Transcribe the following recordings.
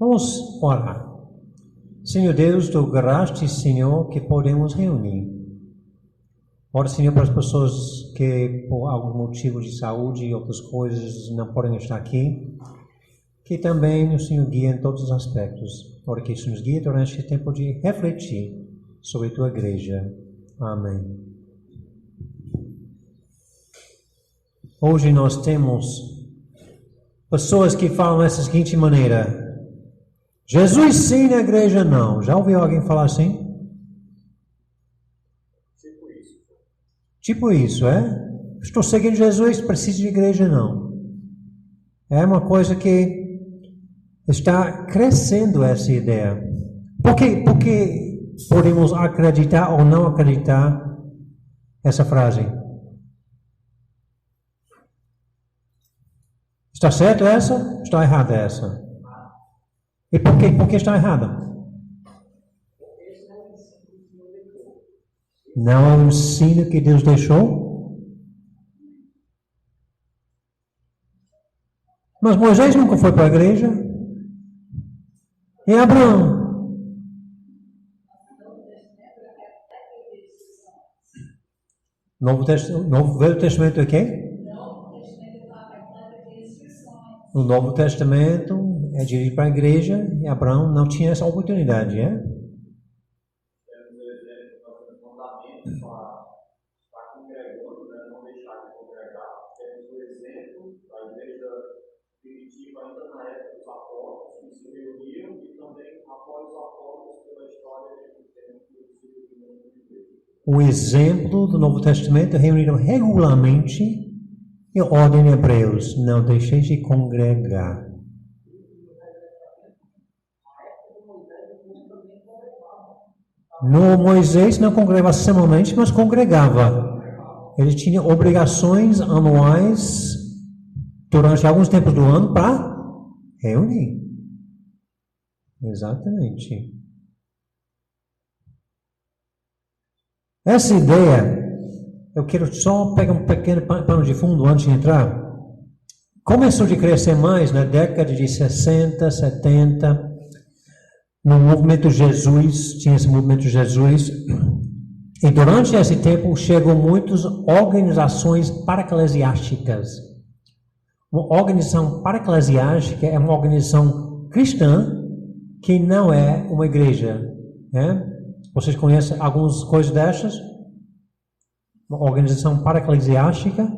Vamos orar. Senhor Deus, tu graste, Senhor, que podemos reunir. Ora, Senhor, para as pessoas que por algum motivo de saúde e outras coisas não podem estar aqui, que também o Senhor guia em todos os aspectos. Ora, que isso nos guie durante este tempo de refletir sobre a tua igreja. Amém. Hoje nós temos pessoas que falam dessa seguinte maneira: Jesus sim, na igreja não. Já ouviu alguém falar assim? Tipo isso, é? Estou seguindo Jesus, preciso de igreja não. É uma coisa que está crescendo essa ideia. Por que podemos acreditar ou não acreditar essa frase? Está certo essa? Está errada essa? E por que está errada? Não é o ensino que Deus deixou? Mas Moisés nunca foi para a igreja. E Abraão? Velho Testamento é quem? O Novo Testamento é de ir para a igreja e Abraão não tinha essa oportunidade, é? O exemplo do Novo Testamento é reunido regularmente em ordem de Hebreus. Não deixeis de congregar. No Moisés não congregava semanalmente, mas congregava. Ele tinha obrigações anuais durante alguns tempos do ano para reunir. Exatamente. Essa ideia, eu quero só pegar um pequeno pano de fundo antes de entrar. Começou a crescer mais na década de 60, 70, no movimento Jesus, tinha esse movimento Jesus, e durante esse tempo chegou muitas organizações paraclesiásticas. Uma organização paraclesiástica é uma organização cristã que não é uma igreja, né? Vocês conhecem algumas coisas dessas? Uma organização paraclesiástica?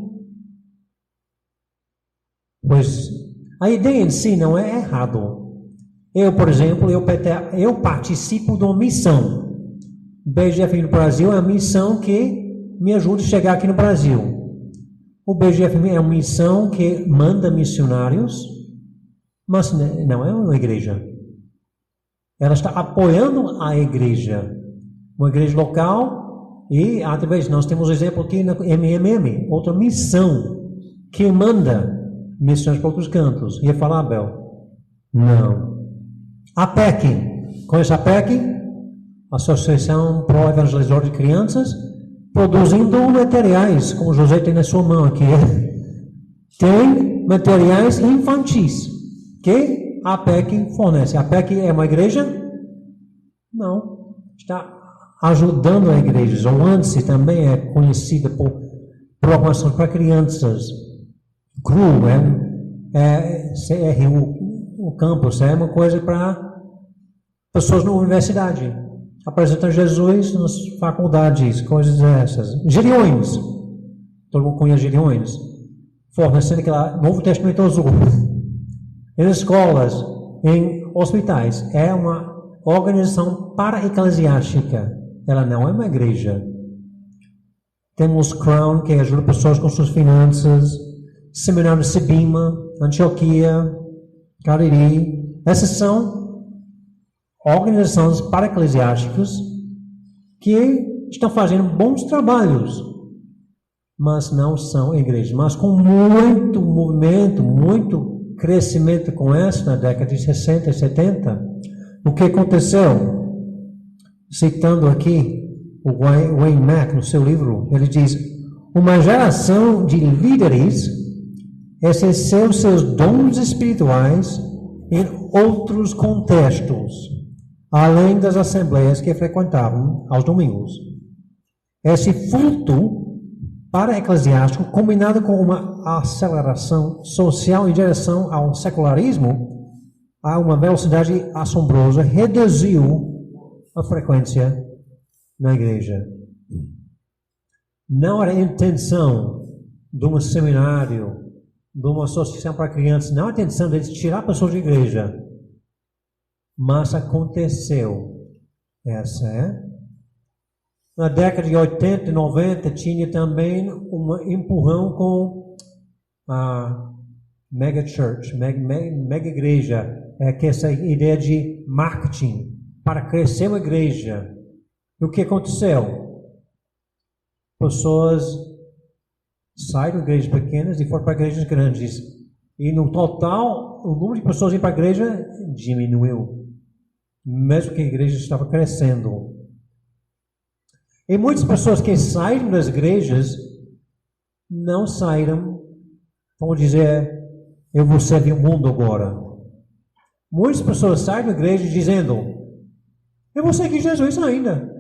Pois a ideia em si não é errado. Eu, por exemplo, eu participo de uma missão. O BGF no Brasil é uma missão que me ajuda a chegar aqui no Brasil. O BGF é uma missão que manda missionários, mas não é uma igreja. Ela está apoiando a igreja. Uma igreja local, e através nós temos um exemplo aqui na MMM, outra missão que manda missões para outros cantos. Ia falar, Abel? Não. A PEC, conhece a PEC? Associação Pro-Evangelizador de Crianças, produzindo materiais, como o José tem na sua mão aqui. Tem materiais infantis que a PEC fornece. A PEC é uma igreja? Não. Está ajudando a igreja. O ANSI também é conhecida por programação para crianças. CRU, CRU, o campus, é uma coisa para pessoas na universidade. Apresentando Jesus nas faculdades, coisas dessas. Gideões. Todo mundo conhece Gideões. Fornecendo aquele Novo Testamento azul. Em escolas, em hospitais. É uma organização para-eclesiástica. Ela não é uma igreja. Temos Crown, que ajuda pessoas com suas finanças. Seminário de Sibima, Antioquia, Cariri. Essas são organizações para-eclesiásticas que estão fazendo bons trabalhos, mas não são igrejas. Mas com muito movimento, muito crescimento com essa na década de 60 e 70, o que aconteceu? Citando aqui o Wayne Mack no seu livro, ele diz: uma geração de líderes exerceu seus dons espirituais em outros contextos, além das assembleias que frequentavam aos domingos. Esse fluxo para eclesiástico, combinado com uma aceleração social em direção ao secularismo, a uma velocidade assombrosa, reduziu a frequência na igreja. Não era a intenção de um seminário, de uma associação para crianças, não era a intenção de tirar pessoas da igreja. Mas aconteceu. Essa é. Na década de 80 e 90 tinha também um empurrão com a mega church, mega igreja, que essa ideia de marketing para crescer uma igreja. E o que aconteceu? Pessoas saíram de igrejas pequenas e foram para igrejas grandes. E no total, o número de pessoas indo para a igreja diminuiu, mesmo que a igreja estava crescendo. E muitas pessoas que saíram das igrejas não saíram, vamos dizer, eu vou servir o mundo agora. Muitas pessoas saem da igreja dizendo, eu vou seguir Jesus ainda.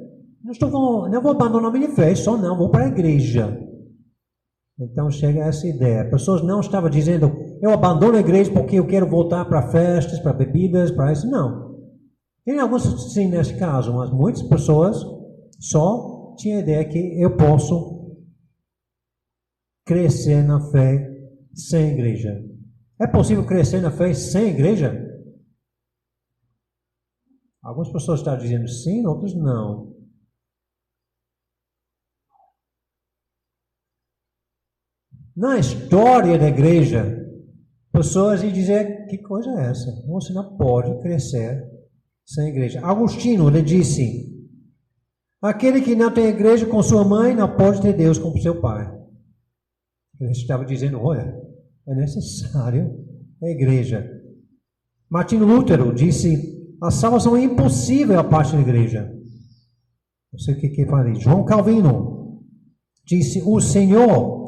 Não vou abandonar minha fé, só não, vou para a igreja. Então chega essa ideia. Pessoas não estavam dizendo, eu abandono a igreja porque eu quero voltar para festas, para bebidas, para isso. Não. Tem alguns sim nesse caso, mas muitas pessoas só tinham a ideia que eu posso crescer na fé sem igreja. É possível crescer na fé sem igreja? Algumas pessoas estão dizendo sim, outras não. Na história da igreja, pessoas iam dizer, que coisa é essa? Você não pode crescer sem igreja. Agostinho, ele disse, aquele que não tem igreja com sua mãe, não pode ter Deus com seu pai. Ele estava dizendo, olha, é necessário a igreja. Martinho Lutero disse, a salvação é impossível a parte da igreja. Não sei o que falei. João Calvino disse, o Senhor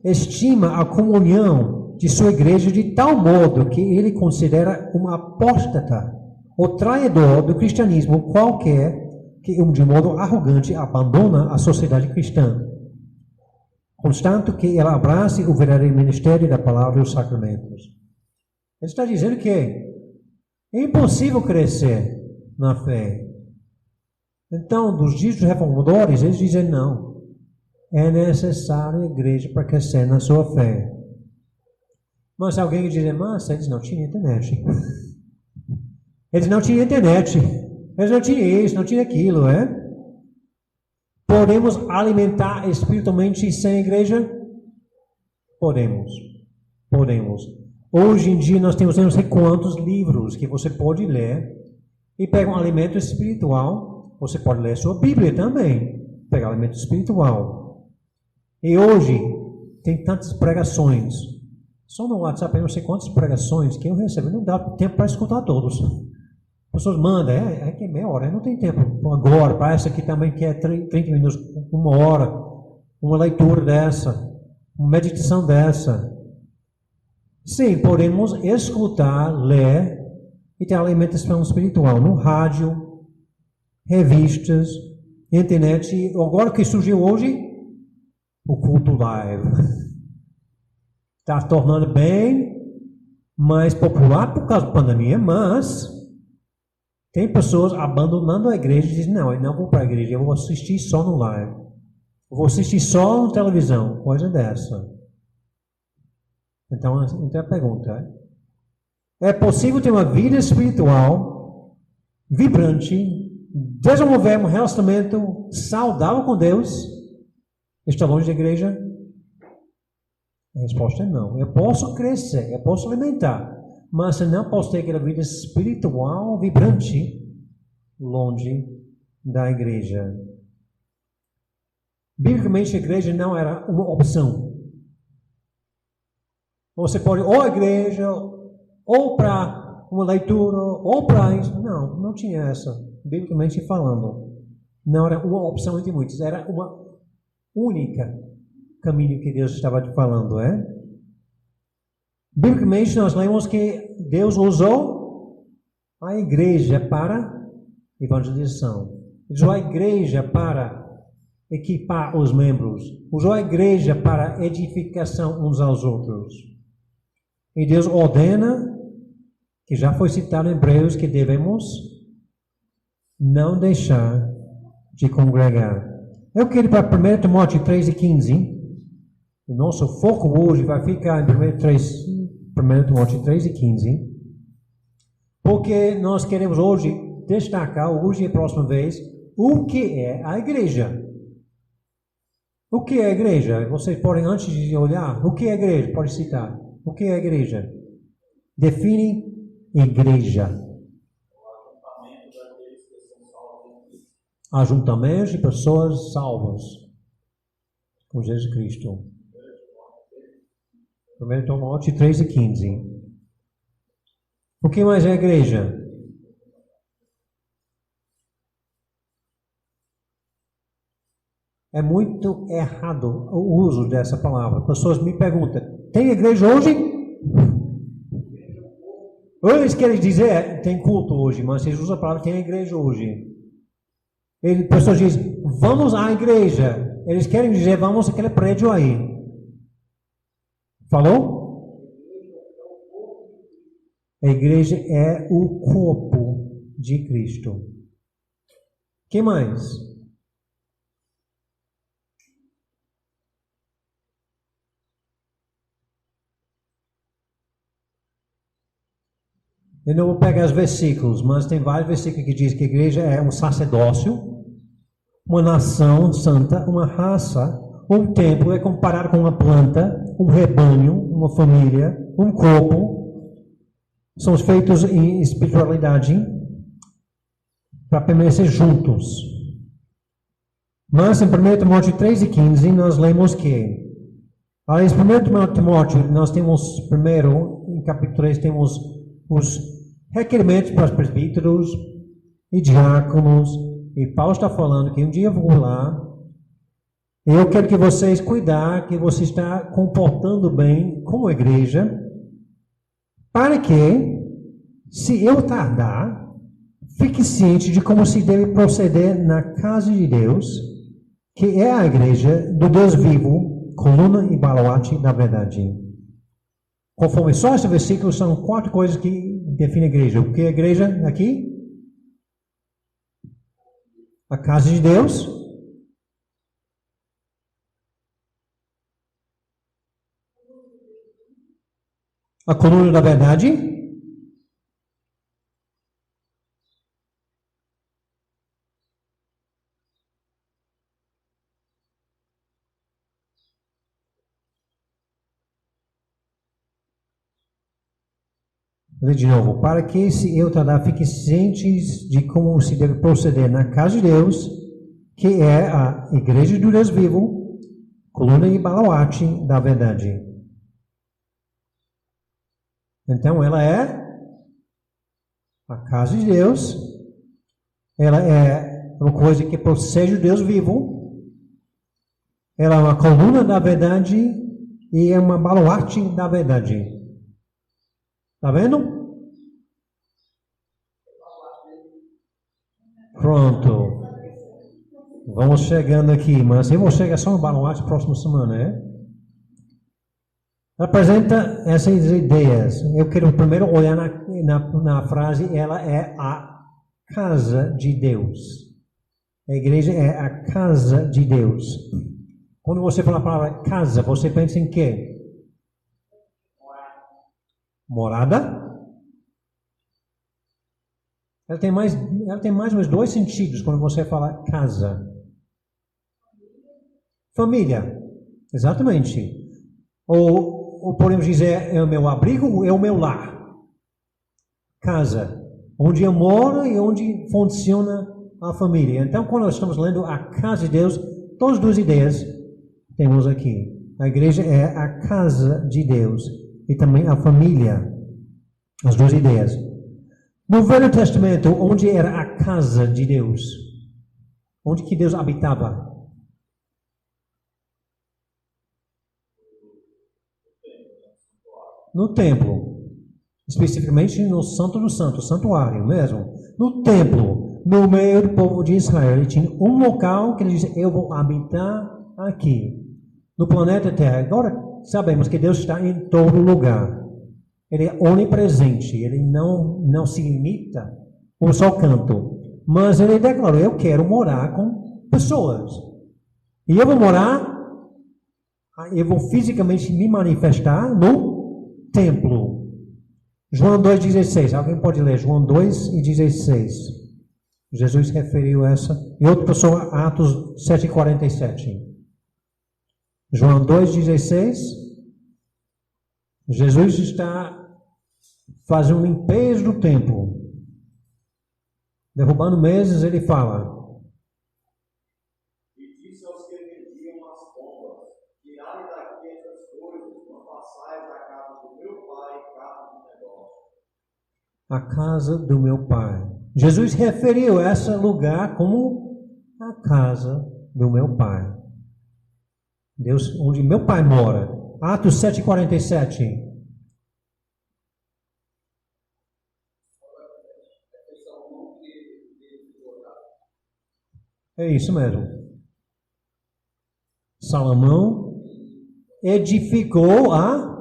estima a comunhão de sua igreja de tal modo que ele considera um apóstata ou traidor do cristianismo qualquer que de modo arrogante abandona a sociedade cristã, constante que ela abrace o verdadeiro ministério da palavra e os sacramentos. Ele está dizendo que é impossível crescer na fé. Então, dos dias dos reformadores, eles dizem não. É necessário a igreja para crescer na sua fé. Mas alguém diz, mas eles não tinham internet. Eles não tinham internet. Eles não tinham isso, não tinham aquilo, é? Podemos alimentar espiritualmente sem a igreja? Podemos. Podemos. Hoje em dia nós temos não sei quantos livros que você pode ler e pega um alimento espiritual. Você pode ler sua Bíblia também. Pegar alimento espiritual. E hoje tem tantas pregações. Só no WhatsApp eu não sei quantas pregações que eu recebo. Não dá tempo para escutar todos. As pessoas mandam, que é meia hora, não tem tempo agora, para essa aqui também que é 30 minutos, uma hora, uma leitura dessa, uma meditação dessa. Sim, podemos escutar, ler e ter alimentação espiritual no rádio, revistas, internet. E agora que surgiu hoje, o culto live. Está tornando bem mais popular por causa da pandemia, mas tem pessoas abandonando a igreja e dizem, não, eu não vou para a igreja, eu vou assistir só no live. Eu vou assistir só na televisão, coisa dessa. Então a pergunta é possível ter uma vida espiritual vibrante, desenvolver um relacionamento saudável com Deus, está longe da igreja? A resposta é não. Eu posso crescer, eu posso alimentar, mas eu não posso ter aquela vida espiritual vibrante longe da igreja. Biblicamente, a igreja não era uma opção. Você pode ou a igreja, ou para uma leitura, ou para isso. Não, não tinha essa. Biblicamente falando. Não era uma opção entre muitas. Era uma única caminho que Deus estava falando, é? Biblicamente nós lemos que Deus usou A igreja para evangelização. Usou a igreja para equipar os membros. Usou a igreja para edificação uns aos outros. E Deus ordena, que já foi citado em Hebreus, que devemos não deixar de congregar. Eu quero ir para 1 Timóteo 3:15. O nosso foco hoje vai ficar em 1 Timóteo 3:15. Porque nós queremos hoje destacar, hoje e a próxima vez, o que é a igreja. O que é a igreja? Vocês podem, antes de olhar, o que é a igreja? Pode citar. O que é a igreja? Define igreja. Ajuntamento de pessoas salvas com Jesus Cristo. 1 Timóteo 3:15. O que mais é a igreja? É muito errado o uso dessa palavra. Pessoas me perguntam, tem igreja hoje? Eles querem dizer, tem culto hoje, mas eles usam a palavra, tem igreja hoje. Pessoas dizem, vamos à igreja. Eles querem dizer, vamos àquele prédio aí. Falou? A igreja é o corpo de Cristo. O que mais? Eu não vou pegar os versículos, mas tem vários versículos que dizem que a igreja é um sacerdócio, uma nação santa, uma raça. Um templo é comparado com uma planta, um rebanho, uma família, um corpo. Somos feitos em espiritualidade para permanecer juntos. Mas em 1 Timóteo 3:15 nós lemos que, em 1 Timóteo nós temos, primeiro, em capítulo 3 temos os requerimentos para os presbíteros e diáconos. E Paulo está falando que um dia eu vou lá. Eu quero que vocês cuidar, que você está comportando bem como igreja, para que, se eu tardar, fique ciente de como se deve proceder na casa de Deus, que é a igreja do Deus vivo, coluna e baluarte da verdade. Conforme só esse versículo, são 4 coisas que definem a igreja. O que é a igreja aqui? A casa de Deus. A coluna da verdade. De novo, para que se eu tardar, fique cientes de como se deve proceder na casa de Deus, que é a igreja do Deus vivo, coluna e baluarte da verdade. Então, ela é a casa de Deus, ela é uma coisa que procede do Deus vivo, ela é uma coluna da verdade e é uma baluarte da verdade. Está vendo? Pronto. Vamos chegando aqui, mas eu vou chegar só no baluarte na próxima semana, né? Apresenta essas ideias. Eu quero primeiro olhar na frase, ela é a casa de Deus. A igreja é a casa de Deus. Quando você fala a palavra casa, você pensa em quê? Morada? Ela tem mais ou menos 2 sentidos quando você fala casa. Família, exatamente. Ou podemos dizer, é o meu abrigo, é o meu lar. Casa, onde eu moro e onde funciona a família. Então, quando nós estamos lendo a casa de Deus, todas as 2 ideias temos aqui. A igreja é a casa de Deus e também a família. As 2 ideias. No Velho Testamento, onde era a casa de Deus? Onde que Deus habitava? No templo. especificamente no Santo dos Santos, santuário mesmo, no templo, no meio do povo de Israel. Ele tinha um local que ele disse: eu vou habitar aqui, no planeta Terra. Agora sabemos que Deus está em todo lugar. Ele é onipresente, ele não se limita a um só canto. Mas ele declarou: eu quero morar com pessoas. E eu vou fisicamente me manifestar no templo. João 2,16. Alguém pode ler João 2,16. Jesus referiu essa. E outra pessoa, Atos 7,47. João 2,16. Jesus está fazendo limpeza do templo. Derrubando mesas, ele fala: e disse aos que vendiam as pombas: tirai daqui essas coisas, não passai da casa do meu pai, casa do negócio. A casa do meu pai. Jesus referiu esse lugar como a casa do meu pai. Deus, onde meu pai mora. Atos 7,47. É isso mesmo. Salomão edificou a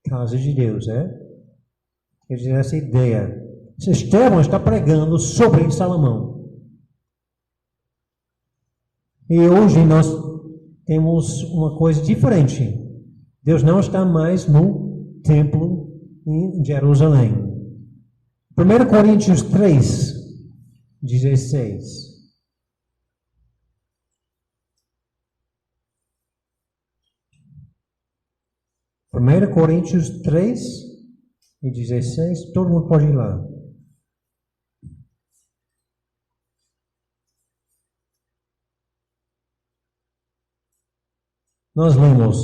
casa de Deus, Quer dizer, essa ideia. Estevão está pregando sobre Salomão. E hoje nós temos uma coisa diferente. Deus não está mais no templo em Jerusalém. 1 Coríntios 3:16. 1 Coríntios 3:16. Todo mundo pode ir lá. Nós lemos: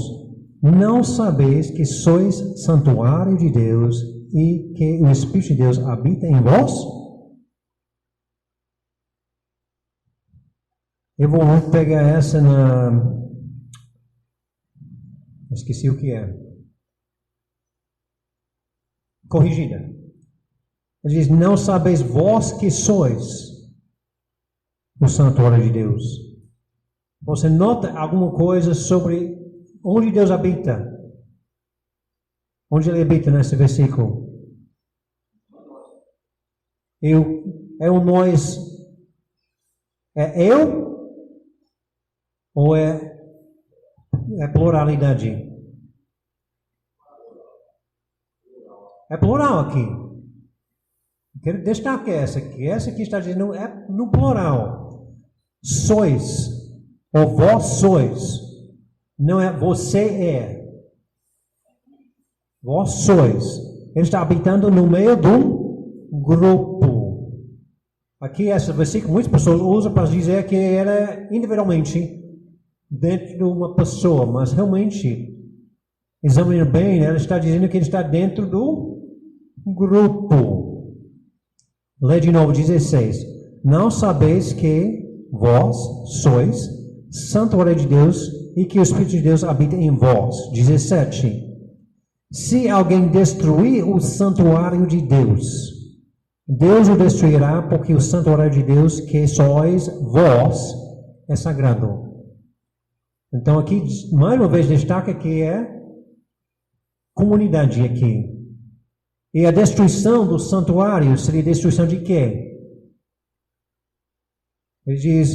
não sabeis que sois santuário de Deus e que o Espírito de Deus habita em vós? Eu vou pegar essa esqueci o que é. Corrigida. Ele diz: não sabeis vós que sois o santuário de Deus. Você nota alguma coisa sobre onde Deus habita? Onde Ele habita nesse versículo? É o nós. É eu? Ou é pluralidade? É plural aqui. Quero destacar essa aqui. Essa aqui está dizendo é no plural. Sois. Ou vós sois. Não é você é. Vós sois. Ele está habitando no meio de um grupo. Aqui, esse versículo, muitas pessoas usam para dizer que era individualmente dentro de uma pessoa. Mas realmente, examinando bem, ela está dizendo que ele está dentro do grupo. Lê de novo 16. Não sabeis que vós sois santuário de Deus e que o Espírito de Deus habita em vós. 17. Se alguém destruir o santuário de Deus, Deus o destruirá, porque o santuário de Deus, que sois vós, é sagrado. Então aqui, mais uma vez, destaca que é comunidade aqui. E a destruição do santuário seria destruição de quê? Ele diz: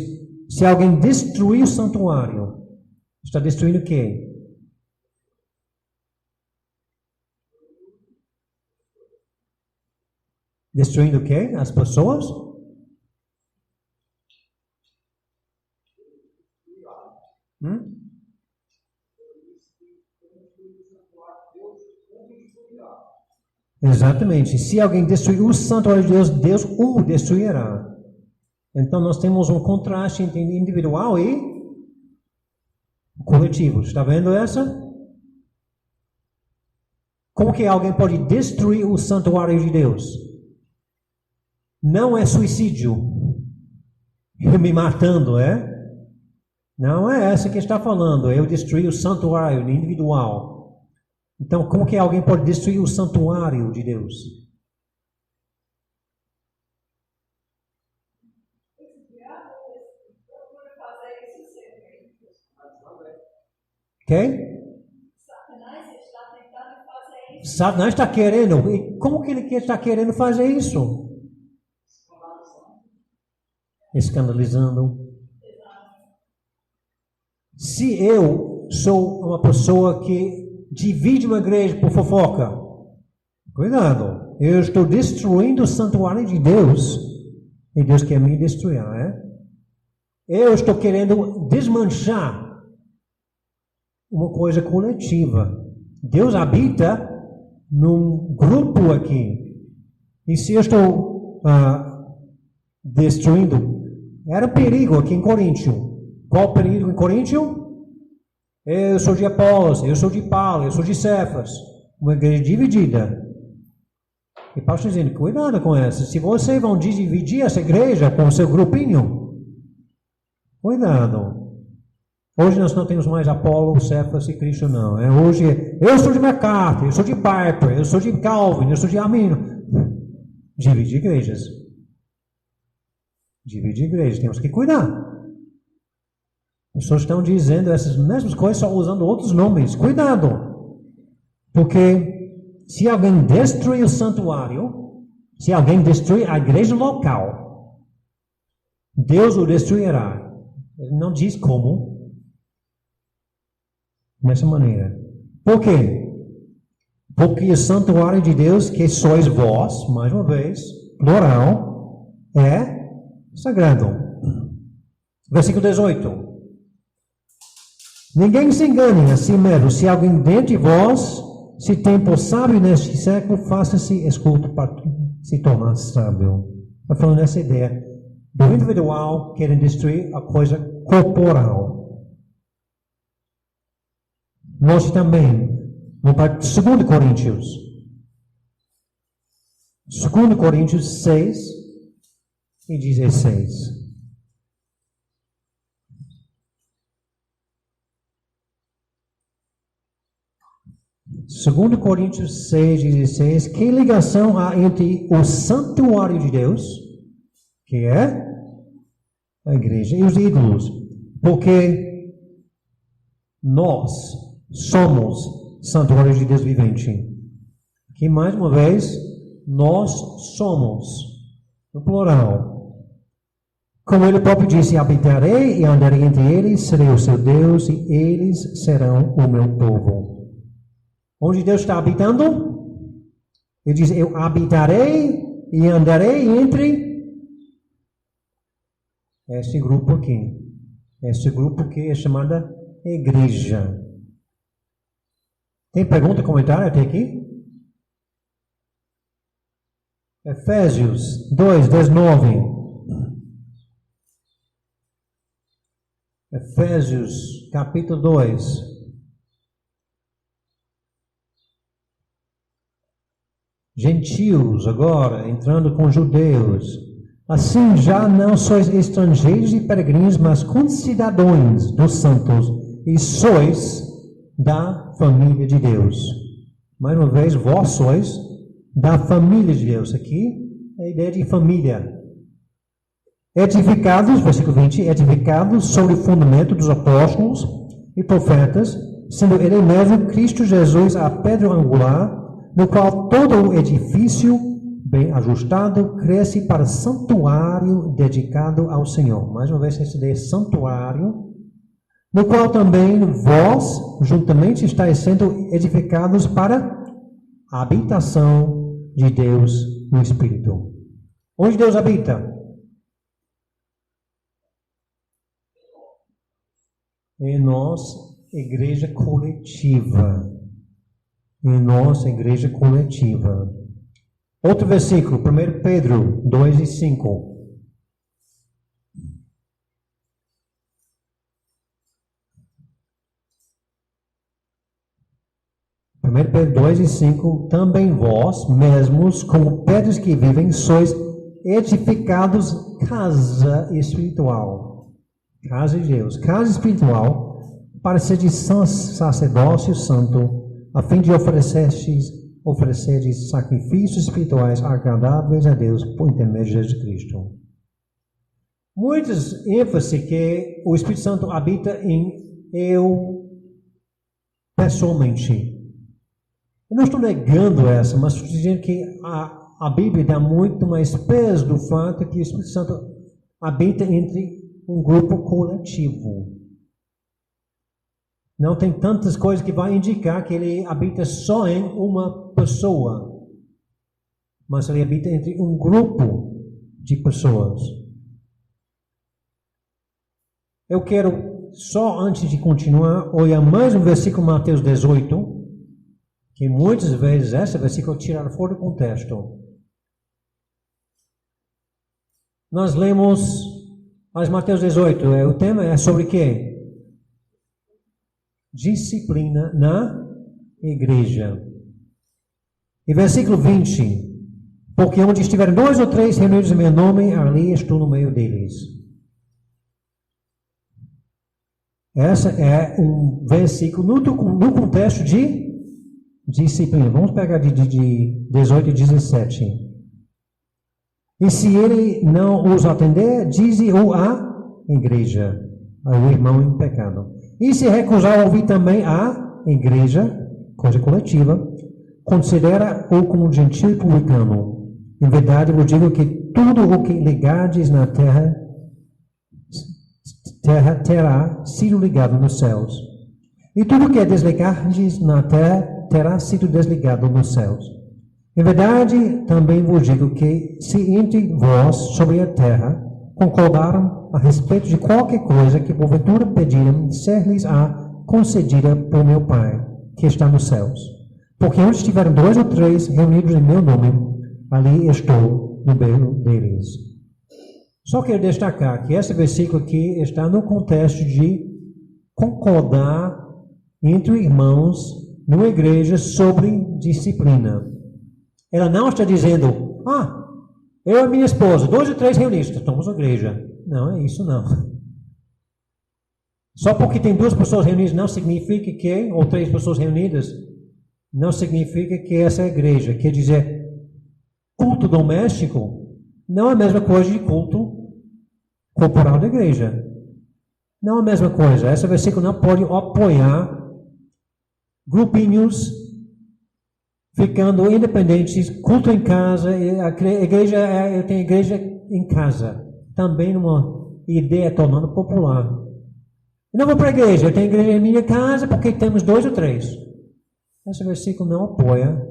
se alguém destruir o santuário, está destruindo o quê? Destruindo o quê? As pessoas? Exatamente. Se alguém destruir o santuário de Deus, Deus o destruirá. Então nós temos um contraste entre individual e coletivo. Está vendo essa? Como que alguém pode destruir o santuário de Deus? Não é suicídio. Eu me matando, é? Não é essa que está falando. Eu destruí o santuário individual. Então, como que alguém pode destruir o santuário de Deus? Ok? Satanás está querendo. E como que ele está querendo fazer isso? Escandalizando. Se eu sou uma pessoa que divide uma igreja por fofoca, cuidado. Eu estou destruindo o santuário de Deus. E Deus quer me destruir, né? Eu estou querendo desmanchar uma coisa coletiva. Deus habita num grupo aqui. E se eu estou destruindo, era um perigo aqui em Coríntio. Qual o perigo em Coríntio? Eu sou de Apolo, eu sou de Paulo, eu sou de Cefas. Uma igreja dividida. E Paulo está dizendo, cuidado com essa. Se vocês vão dividir essa igreja com o seu grupinho, cuidado. Hoje nós não temos mais Apolo, Cefas e Cristo, não. Hoje, eu sou de MacArthur, eu sou de Piper, eu sou de Calvin, eu sou de Armino. Divide igrejas. Divide igrejas, temos que cuidar. As pessoas estão dizendo essas mesmas coisas, só usando outros nomes. Cuidado. Porque se alguém destruir o santuário, se alguém destruir a igreja local, Deus o destruirá. Ele não diz como. Dessa maneira. Por quê? Porque o santuário de Deus, que sois vós, mais uma vez, plural, é sagrado. Versículo 18. Ninguém se engane a si mesmo. Se alguém dentre vós se tem por sábio neste século, faça-se escuto para se tornar sábio. Está falando dessa ideia do individual querendo destruir a coisa corporal. Nós também, vamos para 2 Coríntios. 2 Coríntios 6 e 16. 2 Coríntios 6, 16. Que ligação há entre o santuário de Deus, que é a igreja, e os ídolos? Porque nós somos santuário de Deus vivente. Aqui mais uma vez, nós somos, no plural. Como ele próprio disse, habitarei e andarei entre eles, serei o seu Deus e eles serão o meu povo. Onde Deus está habitando? Ele diz, eu habitarei e andarei entre esse grupo aqui. Esse grupo que é chamada igreja. Tem pergunta, comentário até aqui? Efésios 2, 19. Efésios capítulo 2. Gentios agora, entrando com judeus. Assim já não sois estrangeiros e peregrinos, mas concidadãos dos santos, e sois da família de Deus. Mais uma vez, vós sois da família de Deus. Aqui é a ideia de família. Edificados, versículo 20, edificados sobre o fundamento dos apóstolos e profetas, sendo ele mesmo Cristo Jesus a pedra angular, no qual todo o edifício, bem ajustado, cresce para santuário dedicado ao Senhor. Mais uma vez, essa ideia de santuário, no qual também vós, juntamente, estáis sendo edificados para a habitação de Deus no Espírito. Onde Deus habita? Em nós, igreja coletiva. Em nossa igreja coletiva. Outro versículo, 1 Pedro 2 e 5. 1 Pedro 2 e 5, também vós mesmos, como pedras que vivem, sois edificados casa espiritual. Casa de Deus. Casa espiritual, para ser de sacerdócio santo, a fim de oferecer sacrifícios espirituais agradáveis a Deus por intermédio de Jesus Cristo. Muitas ênfase que o Espírito Santo habita em eu pessoalmente. Eu não estou negando essa, mas estou dizendo que a Bíblia dá muito mais peso do fato que o Espírito Santo habita entre um grupo coletivo. Não tem tantas coisas que vai indicar que ele habita só em uma pessoa, mas ele habita entre um grupo de pessoas. Eu quero, só antes de continuar, olhar mais um versículo, Mateus 18, que muitas vezes esse versículo é tirado fora do contexto. Nós lemos, mas Mateus 18, o tema é sobre quê? Disciplina na igreja. E versículo 20, porque onde estiverem 2 ou 3 reunidos em meu nome, ali estou no meio deles. Esse é um versículo no contexto de disciplina. Vamos pegar de 18 e 17. E se ele não os atender, dize-o à igreja, ao irmão em pecado. E se recusar a ouvir também a igreja, coisa coletiva, considera-o como um gentil publicano. Em verdade, eu digo que tudo o que ligardes na terra terá sido ligado nos céus. E tudo o que desligardes na terra terá sido desligado nos céus. Em verdade, também vos digo que se entre vós sobre a terra concordaram a respeito de qualquer coisa que porventura pedirem, ser-lhes-á concedida por meu Pai, que está nos céus. Porque onde estiverem 2 ou 3 reunidos em meu nome, ali estou no meio deles. Só quero destacar que esse versículo aqui está no contexto de concordar entre irmãos numa igreja sobre disciplina. Ela não está dizendo, eu e minha esposa, 2 ou 3 reunidos, estamos na igreja. Não, é isso não. Só porque tem 2 pessoas reunidas não significa que, ou 3 pessoas reunidas, não significa que essa é a igreja. Quer dizer, culto doméstico não é a mesma coisa de culto corporal da igreja. Não é a mesma coisa. Esse versículo não pode apoiar grupinhos ficando independentes, culto em casa, a igreja, eu tenho igreja em casa, também uma ideia tornando popular. Eu não vou para a igreja, eu tenho igreja em minha casa porque temos 2 ou 3. Esse versículo não apoia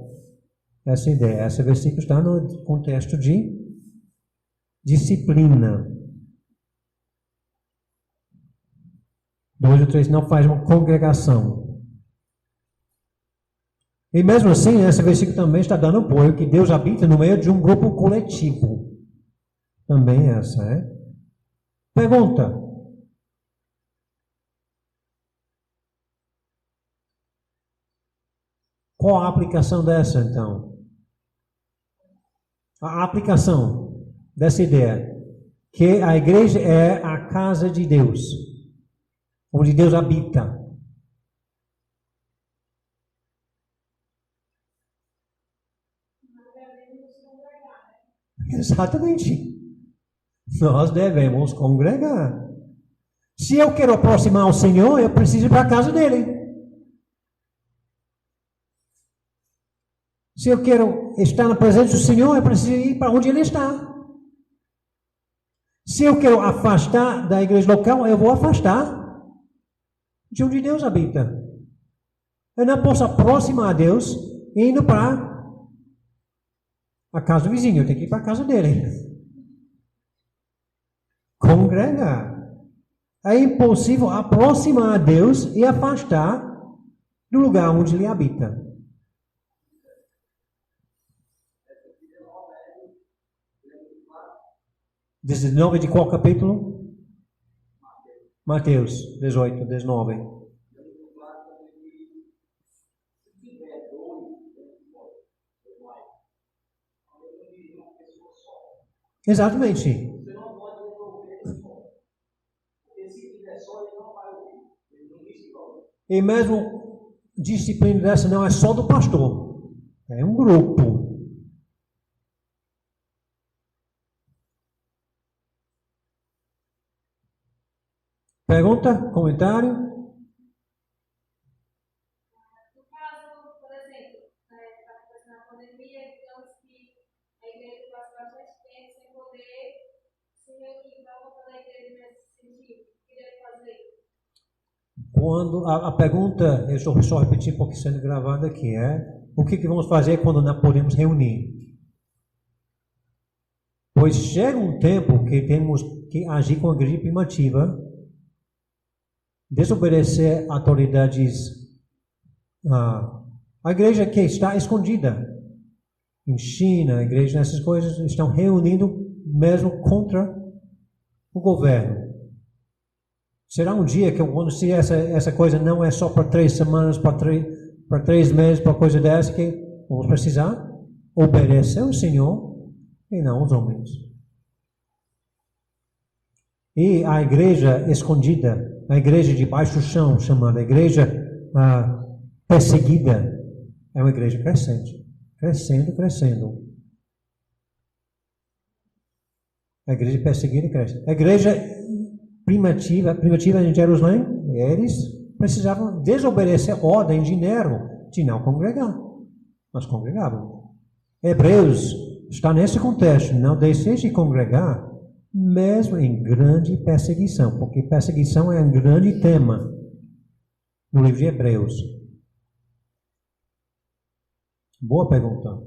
essa ideia. Esse versículo está no contexto de disciplina. 2 ou 3 não faz uma congregação. E mesmo assim, esse versículo também está dando apoio que Deus habita no meio de um grupo coletivo. Também essa, é? Pergunta. Qual a aplicação dessa, então? A aplicação dessa ideia, que a igreja é a casa de Deus, onde Deus habita. Exatamente. Nós devemos congregar. Se eu quero aproximar o Senhor, eu preciso ir para a casa dele. Se eu quero estar na presença do Senhor, eu preciso ir para onde Ele está. Se eu quero afastar da igreja local, eu vou afastar de onde Deus habita. Eu não posso aproximar a Deus indo para a casa do vizinho, eu tenho que ir para a casa dele. Congregar. É impossível aproximar a Deus e afastar do lugar onde Ele habita. (19) de qual capítulo? Mateus 18, 19. Exatamente. Você não pode resolver esse ponto. Porque se quiser só, ele não vai ouvir. Ele não disse igual. E mesmo disciplina dessa não é só do pastor. É um grupo. Pergunta? Comentário? No caso, por exemplo, na pandemia, digamos que a igreja passou bastante tempo sem poder se reunir para voltar da igreja nesse sentido. O que deve fazer? Quando a pergunta, eu estou só repetindo porque está sendo gravado aqui, o que vamos fazer quando não podemos reunir? Pois chega um tempo que temos que agir com a igreja primitiva, desobedecer autoridades, a igreja que está escondida. Em China, a igreja, essas coisas estão reunindo mesmo contra o governo. Será um dia que quando se essa coisa não é só para 3 semanas, para 3 meses, para coisa dessa, que vamos precisar obedecer ao Senhor e não aos homens. E a igreja escondida, a igreja de baixo chão, chamada igreja perseguida, é uma igreja crescente. Crescendo. A igreja perseguida cresce. A igreja primitiva em Jerusalém, eles precisavam desobedecer ordem de Nero de não congregar. Mas congregavam. Hebreus está nesse contexto, não deseje congregar, mesmo em grande perseguição, porque perseguição é um grande tema no livro de Hebreus. Boa pergunta.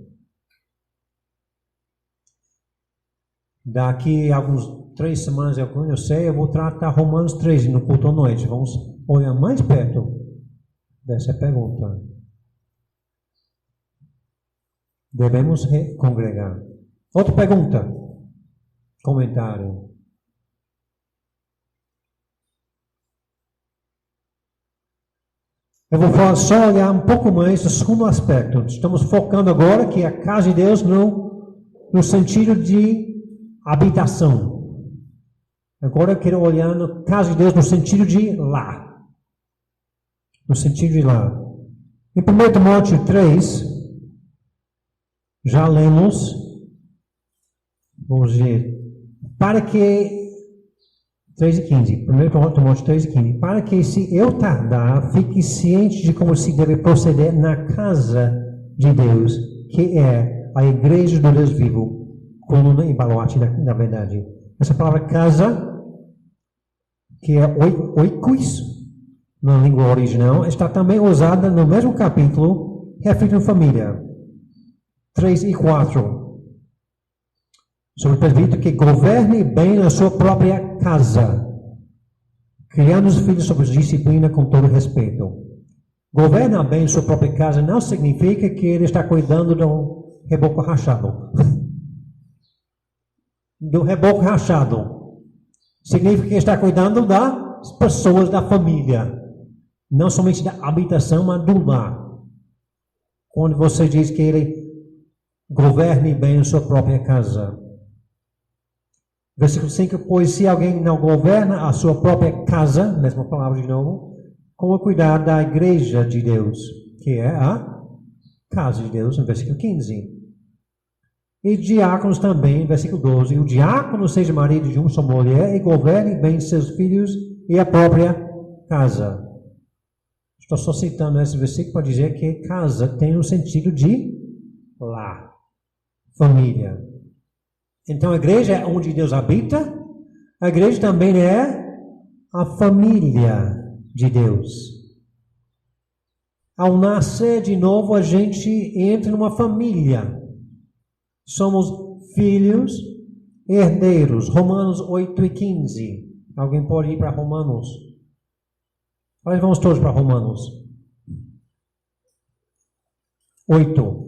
Daqui a alguns 3 semanas, eu vou tratar Romanos 13 no culto à noite. Vamos olhar mais perto dessa pergunta. Devemos congregar. Outra pergunta. Comentário. Eu vou só olhar um pouco mais do segundo aspecto. Estamos focando agora que a casa de Deus no sentido de habitação. Agora eu quero olhar no casa de Deus no sentido de lá. No sentido de lá. Em 1 Timóteo 3, já lemos, vamos ver, para que, 3:15, 1 Timóteo 3:15, para que se eu tardar, fique ciente de como se deve proceder na casa de Deus, que é a igreja do Deus vivo, coluna e baluarte da verdade. Essa palavra casa, que é oikos, na língua original, está também usada no mesmo capítulo, referindo família. 3 e 4. Sobre o presbítero que governe bem a sua própria casa, criando os filhos sob disciplina com todo respeito. Governar bem a sua própria casa não significa que ele está cuidando do reboco rachado. Do reboco rachado. Significa que ele está cuidando das pessoas da família. Não somente da habitação, mas do lar. Quando você diz que ele governe bem a sua própria casa. Versículo 5, pois se alguém não governa a sua própria casa, mesma palavra de novo, como cuidar da igreja de Deus, que é a casa de Deus, no versículo 15. E diáconos também, versículo 12, o diácono seja marido de uma só mulher e governe bem seus filhos e a própria casa. Estou só citando esse versículo para dizer que casa tem um sentido de lar, família. Então a igreja é onde Deus habita, a igreja também é a família de Deus. Ao nascer de novo, a gente entra numa família. Somos filhos, herdeiros. Romanos 8:15. Alguém pode ir para Romanos? Nós vamos todos para Romanos 8.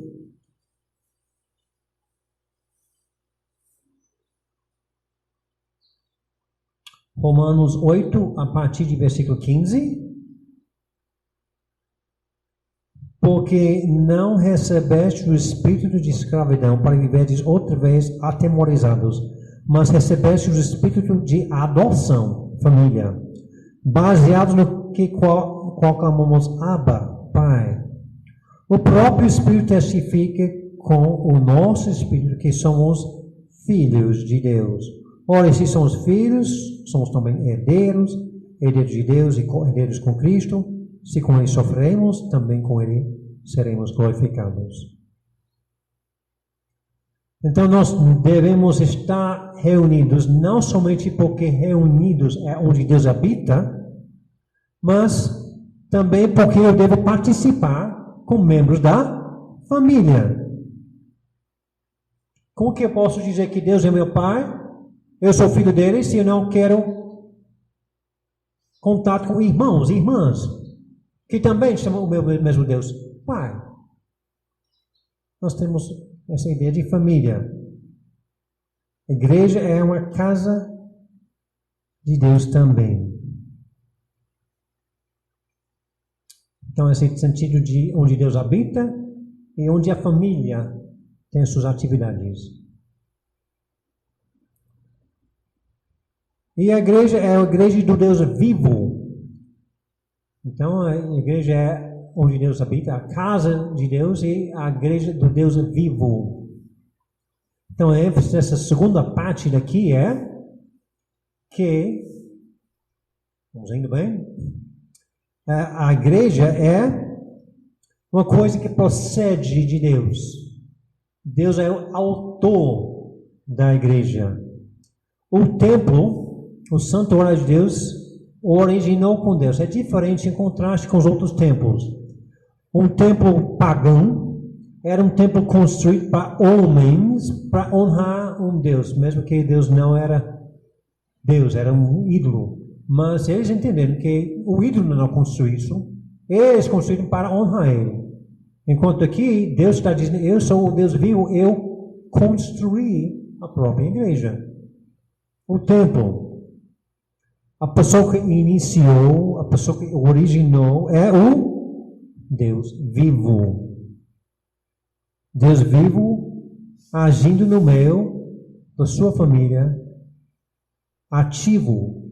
Romanos 8, a partir de versículo 15. Porque não recebeste o espírito de escravidão para viverdes outra vez atemorizados, mas recebeste o espírito de adoção, família, baseados no que clamamos Abba, Pai. O próprio Espírito testifica com o nosso Espírito que somos filhos de Deus. Ora, se somos filhos, somos também herdeiros, herdeiros de Deus e herdeiros com Cristo. Se com Ele sofremos, também com Ele seremos glorificados. Então nós devemos estar reunidos, não somente porque reunidos é onde Deus habita, mas também porque eu devo participar com membros da família. Como que eu posso dizer que Deus é meu Pai? Eu sou filho dele se eu não quero contato com irmãos e irmãs, que também chamam o meu mesmo Deus Pai. Nós temos essa ideia de família. A igreja é uma casa de Deus também. Então, esse sentido de onde Deus habita e onde a família tem suas atividades. E a igreja é a igreja do Deus vivo. Então, a igreja é onde Deus habita, a casa de Deus e a igreja do Deus vivo. Então, a ênfase dessa segunda parte daqui é que, vamos indo bem? A igreja é uma coisa que procede de Deus. Deus é o autor da igreja. O templo, o santuário de Deus, originou com Deus. É diferente em contraste com os outros templos. Um templo pagão era um templo construído para homens, para honrar um Deus, mesmo que Deus não era Deus, era um ídolo. Mas eles entenderam que o ídolo não construiu isso, eles construíram para honrar ele. Enquanto aqui, Deus está dizendo, eu sou o Deus vivo, eu construí a própria igreja. O templo. A pessoa que iniciou, a pessoa que originou é o Deus vivo. Deus vivo agindo no meio da sua família, ativo,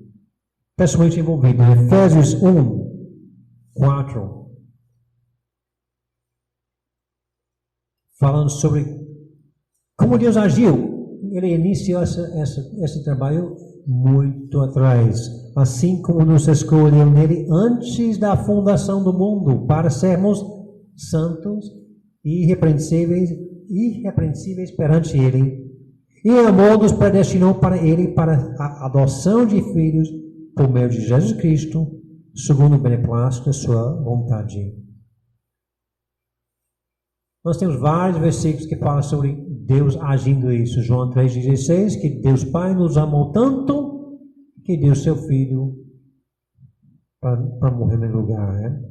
pessoalmente envolvido. Efésios 1:4, falando sobre como Deus agiu. Ele iniciou esse trabalho muito atrás, assim como nos escolheu nele antes da fundação do mundo, para sermos santos e irrepreensíveis perante ele. E em amor nos predestinou para ele, para a adoção de filhos por meio de Jesus Cristo, segundo o beneplácito da sua vontade. Nós temos vários versículos que falam sobre Deus agindo isso. João 3,16, que Deus Pai nos amou tanto que deu seu Filho para morrer no lugar. Né?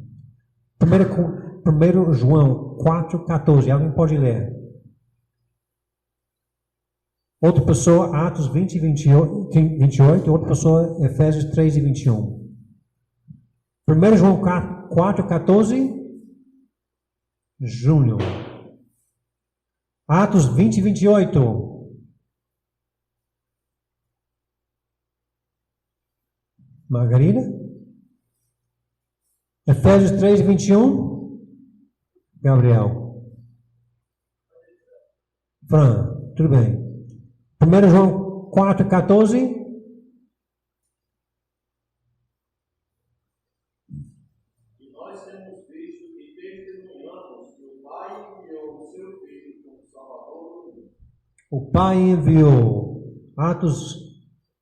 1 João 4,14, alguém pode ler? Outra pessoa, Atos 20 e 28, outra pessoa, Efésios 3 e 21. 1 João 4,14, Júnior. Atos 20 e 28. Margarida. Efésios 3 e 21. Gabriel. Fran, tudo bem. 1 João 4,14. E nós temos visto e testemunhamos que o Pai enviou o seu Filho como Salvador do mundo. O Pai enviou. Atos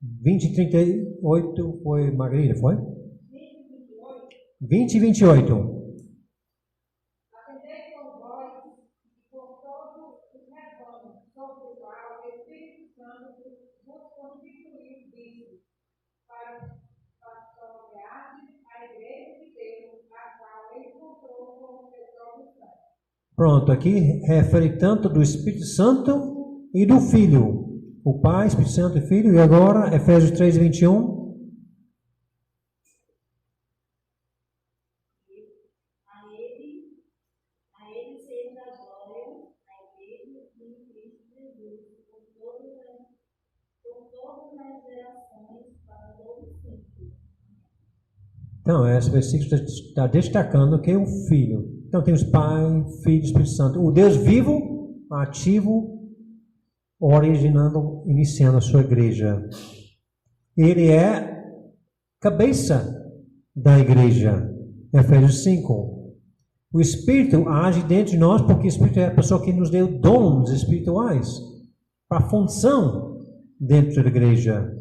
20 e 38 foi Margarida, foi? 20 e 28. Atendei por vós e por todos os rebanhos, sobre o qual o Espírito Santo vos constituiu vivo, para pastorear a igreja de Deus, a qual ele comprou com o seu próprio sangue. Pronto, aqui refere tanto do Espírito Santo e do Filho. O Pai, Espírito Santo e Filho. E agora, Efésios 3 e 21. A ele seja a glória, na igreja e em Cristo Jesus, por todas as gerações, para todos sempre. Então, esse versículo está destacando que o Filho Então temos Pai, Filho e Espírito Santo. O Deus vivo, ativo, originando, iniciando a sua igreja. Ele é cabeça da igreja. Efésios 5. O Espírito age dentro de nós porque o Espírito é a pessoa que nos deu dons espirituais para a função dentro da igreja.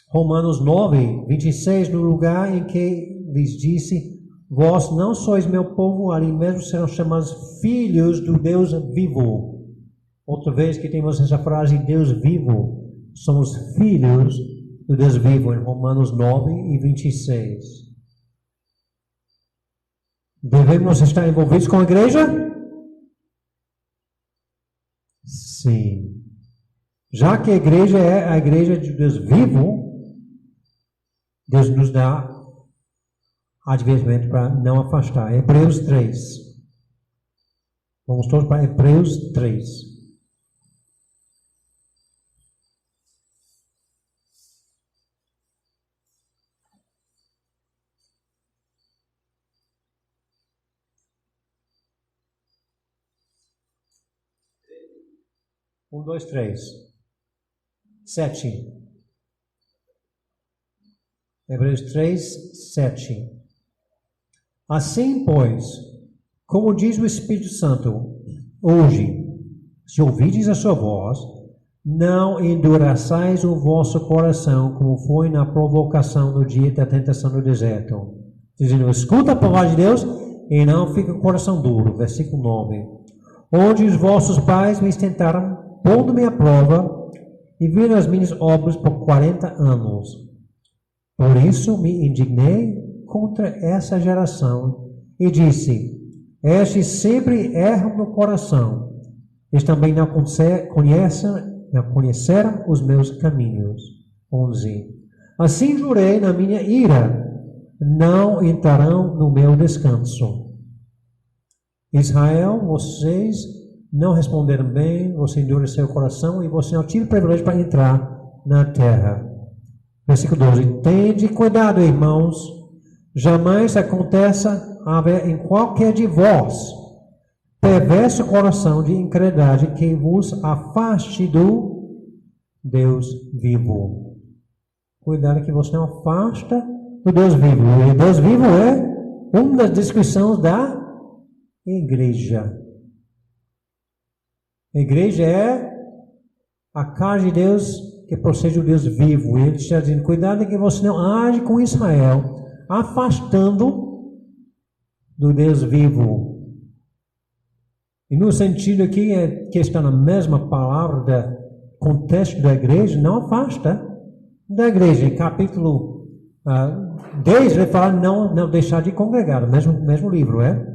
Romanos 9, 26, no lugar em que lhes disse: vós não sois meu povo, ali mesmo serão chamados filhos do Deus vivo. Outra vez que temos essa frase, Deus vivo. Somos filhos do Deus vivo, em Romanos 9 e 26. Devemos estar envolvidos com a igreja? Sim. Já que a igreja é a igreja de Deus vivo, Deus nos dá advertimento para não afastar. Hebreus 3. Vamos todos para Hebreus 3. Um, dois, três. 7. Hebreus 3, 7. Assim, pois, como diz o Espírito Santo, hoje, se ouvides a sua voz, não endureçais o vosso coração, como foi na provocação no dia da tentação no deserto. Dizendo, escuta a palavra de Deus e não fica o coração duro. Versículo 9. Onde os vossos pais me tentaram, pondo-me à prova, e viram as minhas obras por 40 anos. Por isso me indignei contra essa geração e disse: estes sempre erram no coração, eles também não conheceram os meus caminhos. 11. Assim jurei na minha ira, não entrarão no meu descanso. Israel, vocês não responderam bem, você endureceu o coração e você não tive privilégio para entrar na terra. Versículo 12. Tende cuidado, irmãos, jamais aconteça haver em qualquer de vós perverso coração de incredulidade que vos afaste do Deus vivo. Cuidado que você não afasta do Deus vivo. E Deus vivo é uma das descrições da igreja. A igreja é a casa de Deus que procede do Deus vivo. E ele está dizendo, cuidado que você não age com Israel, afastando do Deus vivo. E no sentido aqui, que está na mesma palavra do contexto da igreja, não afasta da igreja. Em capítulo 10, ele fala não deixar de congregar, o mesmo livro, é?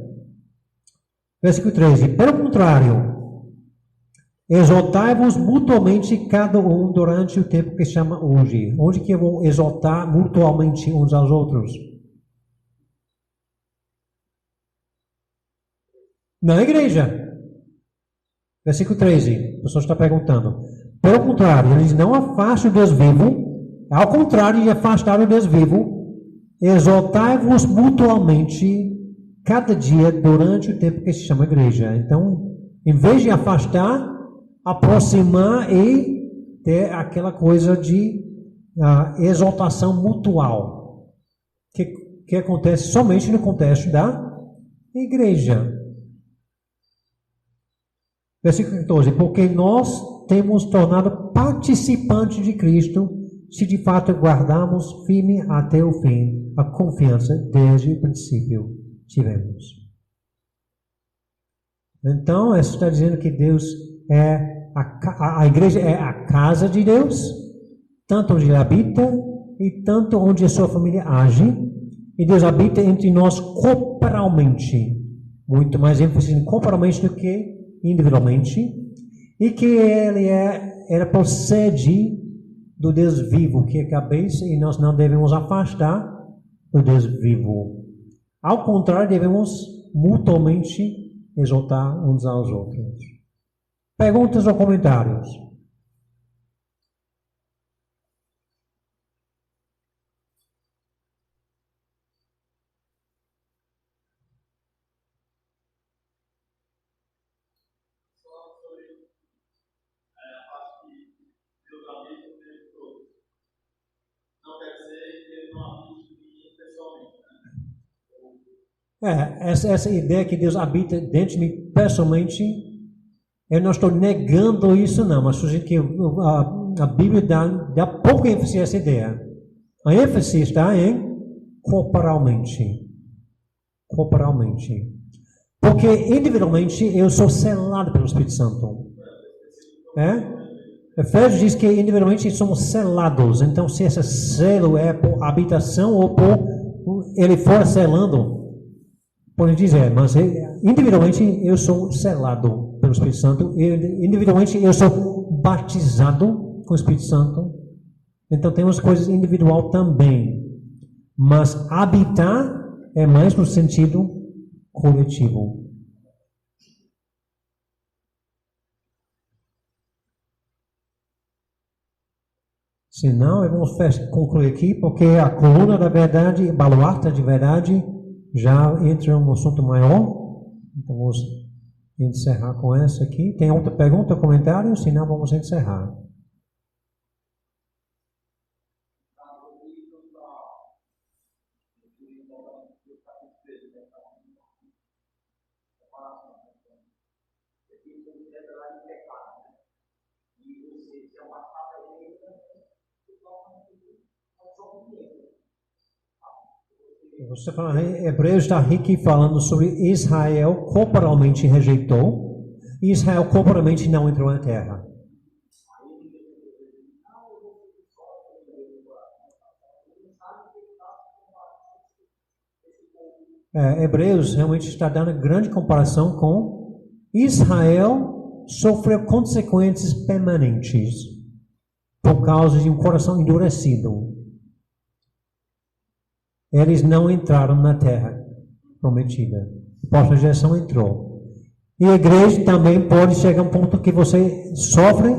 Versículo 13. Pelo contrário, exortai-vos mutuamente cada um durante o tempo que chama hoje. Onde que vão exortar mutuamente uns aos outros? Na igreja. Versículo 13. A pessoa está perguntando. Pelo contrário, eles não afastam o Deus vivo. Ao contrário de afastar o Deus vivo, exortai-vos mutuamente cada dia durante o tempo que se chama igreja. Então, em vez de afastar, aproximar e ter aquela coisa de exaltação mutual, que acontece somente no contexto da igreja. Versículo 14. Porque nós temos tornado participantes de Cristo, se de fato guardarmos firme até o fim a confiança desde o princípio tivemos. Então, isso está dizendo que Deus a igreja é a casa de Deus, tanto onde ele habita e tanto onde a sua família age. E Deus habita entre nós corporalmente, muito mais ênfase em corporalmente do que individualmente, e que ele procede do Deus vivo, que é a cabeça, e nós não devemos afastar do Deus vivo. Ao contrário, devemos mutuamente exaltar uns aos outros. Perguntas ou comentários? Essa ideia que Deus habita dentro de mim pessoalmente, eu não estou negando isso não, mas sugiro que a Bíblia dá pouco ênfase a essa ideia. A ênfase está em corporalmente. Corporalmente. Porque individualmente eu sou selado pelo Espírito Santo. Efésios diz que individualmente somos selados. Então, se esse selo é por habitação ou por ele for selando, pode dizer, mas individualmente eu sou selado pelo Espírito Santo. Individualmente eu sou batizado com o Espírito Santo. Então, temos coisas individual também. Mas habitar é mais no sentido coletivo. Se não, vamos concluir aqui, porque a coluna da verdade, baluarte de verdade, já entra em um assunto maior. Então, vamos encerrar com essa aqui. Tem outra pergunta, comentário? Se não, vamos encerrar. Você fala, Hebreus está aqui falando sobre Israel corporalmente rejeitou, e Israel corporalmente não entrou na terra. Hebreus realmente está dando grande comparação com Israel sofreu consequências permanentes por causa de um coração endurecido. Eles não entraram na terra prometida. A próxima geração entrou. E a igreja também pode chegar a um ponto que você sofre,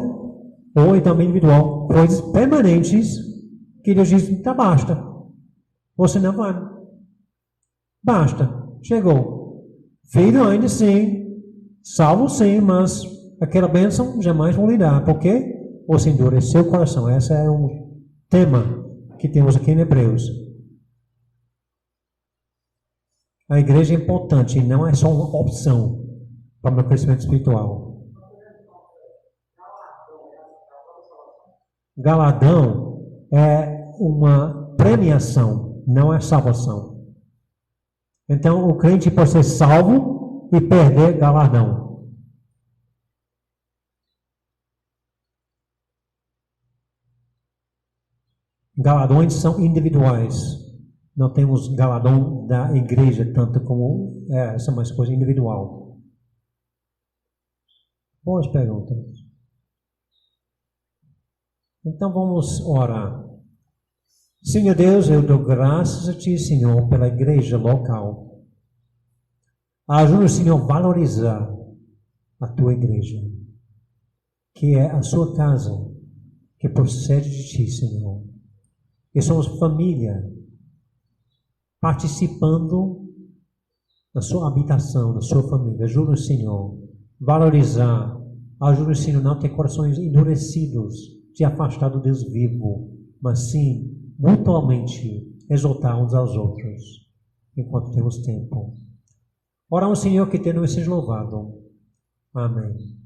ou também individual, coisas permanentes que Deus diz, tá, basta. Você não vai. Basta. Chegou. Filho ainda sim, salvo sim, mas aquela bênção jamais vou lhe dar. Por quê? Você endureceu o coração. Esse é um tema que temos aqui em Hebreus. A igreja é importante e não é só uma opção para o meu crescimento espiritual. Galardão é uma premiação, não é salvação. Então, o crente pode ser salvo e perder galardão. Galardões são individuais. Não temos galardão da igreja, tanto como essa mais coisa individual. Boas perguntas. Então vamos orar. Senhor Deus, eu dou graças a Ti, Senhor, pela igreja local. Ajuda o Senhor a valorizar a Tua igreja, que é a Sua casa, que procede de Ti, Senhor. E somos família, participando da sua habitação, da sua família. Ajuda o Senhor a valorizar, ajuda o Senhor a não ter corações endurecidos, de afastar do Deus vivo, mas sim, mutuamente, exaltar uns aos outros, enquanto temos tempo. Oramos, Senhor, que teu nome seja louvado. Amém.